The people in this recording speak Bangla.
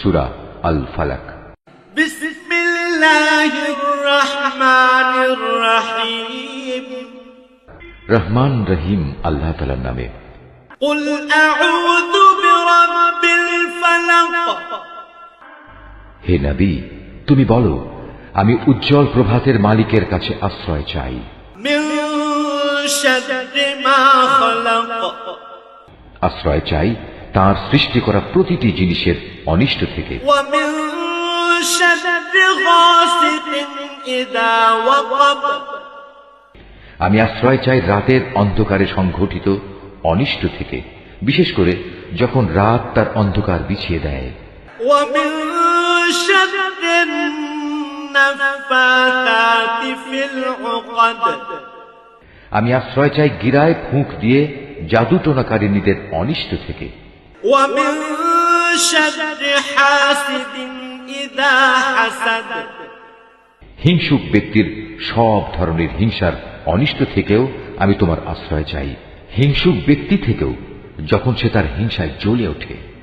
সূরা আল ফালাক। বিসমিল্লাহির রহমানির রহিম। রহমান রহিম আল্লাহ তাআলার নামে। কুল আউযু বিরাব্বিল ফালাক। হে নবী, তুমি বলো, আমি উজ্জ্বল প্রভাতের মালিকের কাছে আশ্রয় চাই। মিন শাররি মা খালাক। আশ্রয় চাই তাঁর সৃষ্টি করা প্রতিটি জিনিসের অনিষ্ট থেকে। ওয়া মিন শাররি গাসিকিন ইযা ওয়াকাব। আমি আশ্রয় চাই রাতের অন্ধকারে সংঘটিত অনিষ্ট থেকে, বিশেষ করে যখন রাত তার অন্ধকার বিছিয়ে দেয়। ওয়া মিন শাররিন নাফাতাতি ফিল উকাদ। আমি আশ্রয় চাই গিরায় ফুঁক দিয়ে জাদুটোনাকারিনীদের অনিষ্ট থেকে। ওয়া মিন শাররি হাসিদিন ইযা হাসাদ। হিংসুক ব্যক্তির সব ধরনের হিংসার অনিষ্ট থেকেও আমি তোমার আশ্রয় চাই, হিংসুক ব্যক্তি থেকেও যখন সে তার হিংসায় জ্বলে ওঠে।